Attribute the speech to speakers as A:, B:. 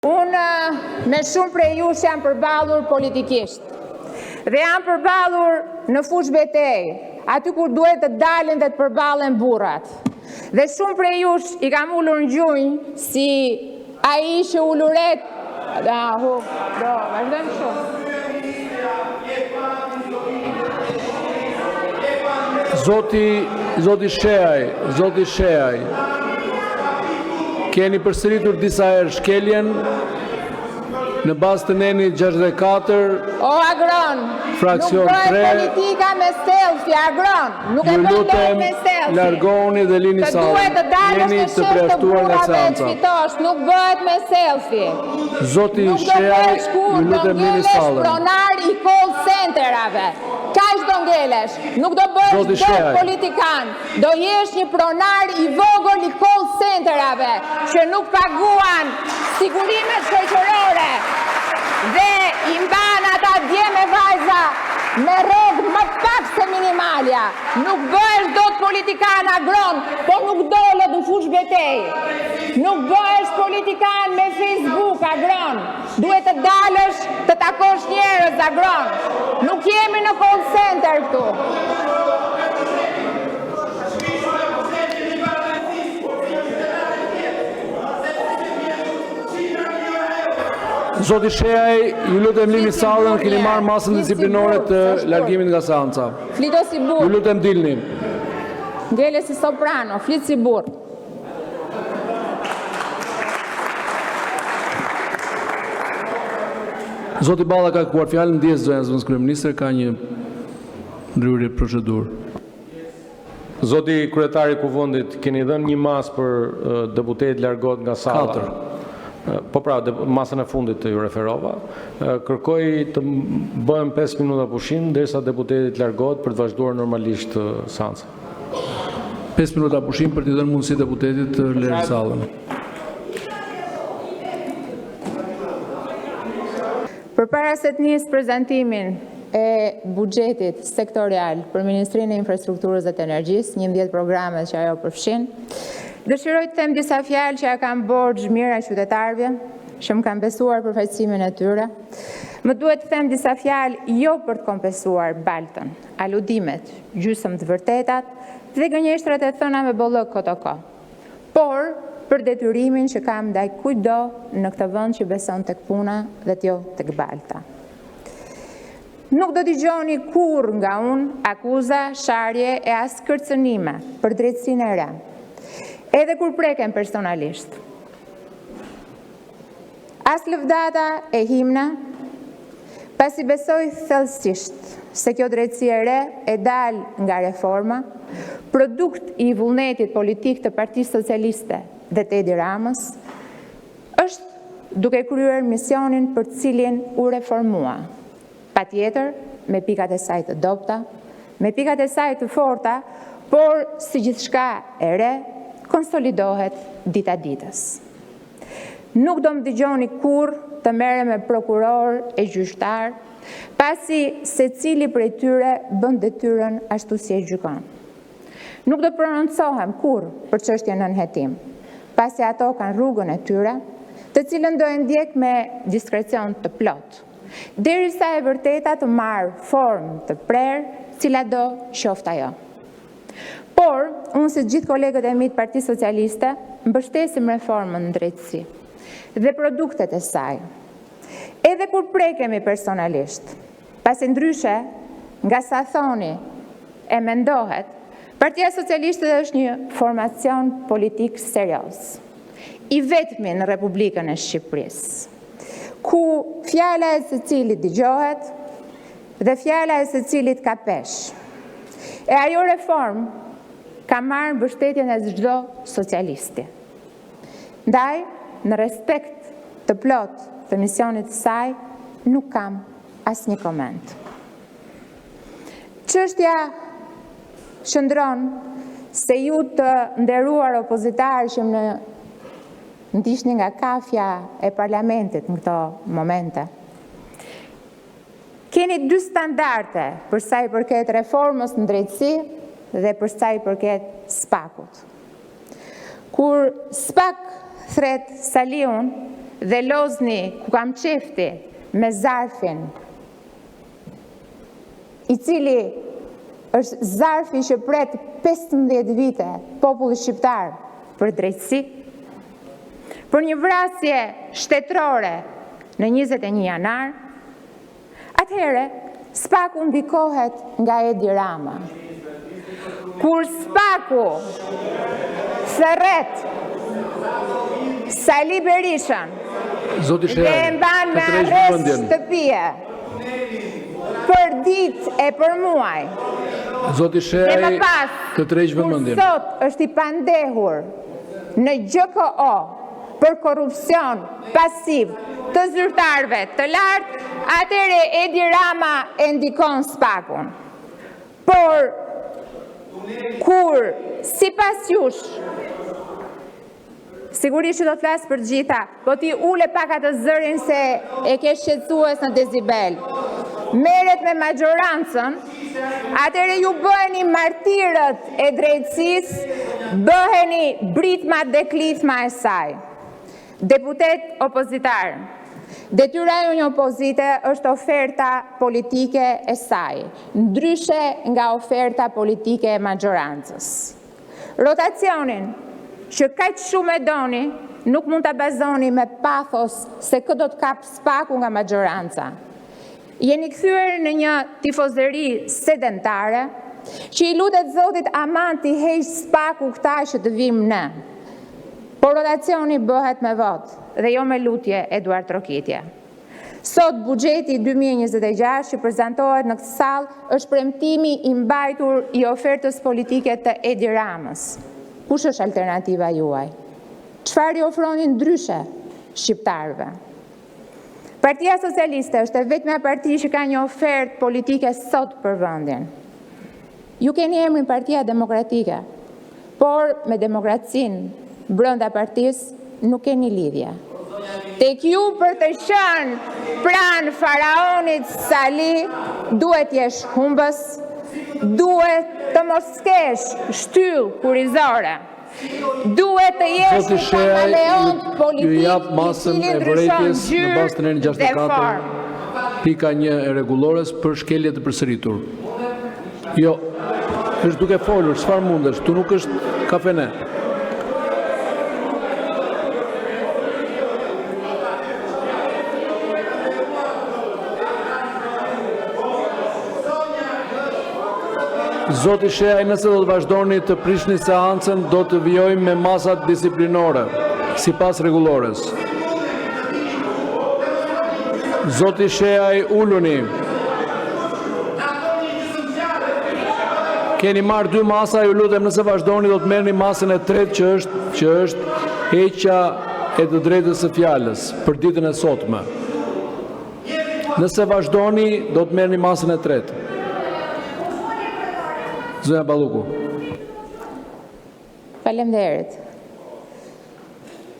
A: Unë me shumë prej jush jam përballur politikisht dhe jam përballur në fushë betej, aty kur duhet të dalin dhe të përballen burrat. Dhe shumë prej jush I kam ullur në gjunjë si ai që uluret. Vazhdojmë shumë.
B: Zoti Sheaj, keni përsëritur disa herë shkeljen në bazë të nenit 64.
A: O Agron,
B: fraksion
A: nuk bëhet
B: 3.
A: politika me selfie, Agron, nuk e bëhet me selfie.
B: Largoni dhe lini sallën.
A: Të duhet të dalësh në shef të burrave të fitosh, nuk bëhet me selfie.
B: Zoti Sheaj, ju lutem lini sallën.
A: Pronar I call centerave. Kaq do ngelesh, nuk do bësh dot politikan, do jesh një pronar I vogël I call centerave, që nuk paguan sigurimet shoqërore dhe I mban ata dje me vajza me rrogë më pak se minimalja. Nuk bëhesh dot politikan Agron, po nuk dolet në fushë betej. Nuk bëhesh politikan me Facebook Agron. Duhet të dalësh të takosh njerëz Agron. Nuk jemi në call center këtu.
B: Zoti Sheaj, ju lutem lini sallën, keni marrë masën disiplinore të largimit nga seanca.
A: Flito si burr.
B: Ju lutem dilni.
A: Ngele si soprano, flit si burr.
B: Zoti Balla ka kërkuar fjalën, ndjes zonës kryeministër ka një ndryrje procedurë.
C: Zoti kryetari I Kuvendit, keni dhënë një masë për deputet largohet nga salla.
B: 4.
C: Po pra, masën e fundit të ju referova. Kërkoj të bëhem 5 minuta pushim derisa deputeti largohet për të vazhduar normalisht seancën.
B: 5 minuta pushim për t'i dhënë mundësi deputetit të lërë sallën.
A: Përpara se të nisë prezantimin e buxhetit sektorial për Ministrinë e Infrastrukturës dhe të Energjisë, 11 programet që ajo përfshin, dëshiroj të them disa fjalë që ja kam borxh mira qytetarëve, që më kanë besuar për faqësimin e tyre. Më duhet të them disa fjalë jo për të kompensuar baltën, aludimet, gjysmë të vërtetat dhe gënjeshtrat e thëna me bollëk kotoko, por për detyrimin që kam ndaj kujdo në këtë vend që beson tek puna dhe jo tek balta. Nuk do dëgjoni kurrë nga unë akuza, sharje e as kërcënime për drejtësinë e re, edhe kur preken personalisht. As lëvdata e himna, pasi besoj thellësisht se kjo drejtësi e re e dal nga reforma, produkt I vullnetit politik të Partisë Socialiste dhe të Edi Ramës, është duke kryer misionin për cilin u reformua. Patjetër, me pikat e saj të dobta, me pikat e saj të forta, por si gjithçka e re, konsolidohet dita ditës. Nuk do më dëgjoni kurrë të merrem me prokuror e gjyqtar, pasi secili prej tyre bën detyrën ashtu si e gjykon. Nuk do prononcohem kurrë për çështjen e nënhetim, pasi ato kanë rrugën e tyre, të cilën do e ndjek me diskrecion të plot, derisa e vërteta të marrë formë të prerë, cila do qoftë ajo. Por, unë si gjithë kolegët e mi të Partisë Socialiste, mbështesim reformën në drejtësi dhe produktet e saj. Edhe kur prekemi personalisht, pasi ndryshe, nga sa thoni e mendohet, Partia Socialiste është një formacion politik serioz, I vetmi në Republikën e Shqipërisë, ku fjala e secilit dëgjohet dhe fjala e secilit ka peshë. E ajo reformë ka marrë mbështetjen e çdo socialisti. Ndaj, në respekt të plot të misionit të saj, nuk kam asnjë koment. Çështja shëndron se ju të nderuar opozitarë që më ndihni nga kafja e parlamentit në këto momente, keni 2 standarde për sa I përket reformës në drejtësi dhe për sa I përket SPAK-ut. Kur SPAK thret Saliun, dhe Lozni ku kam qefti me zarfin, i cili është zarfi që pret 15 vite populli shqiptar për drejtësi, për një vrasje shtetërore në 21 janar, atëhere Spaku ndikohet nga Edi Rama. Kur Spaku thërret Sali Berishën dhe mban me arrest shtëpie për ditë e për muaj,
B: Zoti Sheaj, të tërheq vëmendjen.
A: Kur sot është i pandehur në GKO për korrupsion pasiv të zyrtarëve të lartë, atëre Edi Rama e ndikon Spakun. Por kur sipas jush, sigurisht që do të flas për gjitha, po ti ule pak atë zërin se e ke shqetësues në decibel, merret me majorancën, atëre ju bëheni martirët e drejtësisë, bëheni britmat dhe klithma e saj. Deputet opozitar, detyra e një opozite është oferta politike e saj, ndryshe nga oferta politike e majorancës. Rotacionin që kaq shumë e doni, nuk mund të bazoni me pathos se këtë do të kap Spaku nga majoranca. Jeni kthyer në një tifozeri sedentare, që i lutet Zotit aman t'i heq Spaku këta që të vim në. Por rotacioni bëhet me vot dhe jo me lutje Eduard Trokitje. Sot buxheti 2026 që prezentohet në këtë sallë është premtimi i mbajtur i ofertës politike të Edi Ramës. Kush është alternativa juaj? Çfarë i ofroni ndryshe shqiptarëve? Partia Socialiste është e vetmja parti që ka një ofertë politike sot për vendin. Ju keni emrin Partia Demokratike, por me demokracinë brenda partisë nuk keni lidhje. Tek ju për të qenë pranë faraonit Sali, duhet jesh humbës, duhet të mos kesh shtyllë kurizore, duhet të jesh një kamaleont politik i cili ndryshon gjyrë dhe formë.
B: Pika 1 e rregullores për shkelje të përsëritur. Jo, është duke folur, çfarë mundesh, tu nuk është kafene. Zoti Sheaj, nëse do të vazhdoni të prishni seancën, do të vijojmë me masat disiplinore, sipas rregullores. Zoti Sheaj, uluni. Keni marrë 2 masa, ju lutem nëse vazhdoni do të merrni masën e tretë që është heqja e të drejtës së fjalës për ditën e sotme. Nëse vazhdoni do të merrni masën e tretë. Zonja Balluku.
A: Faleminderit.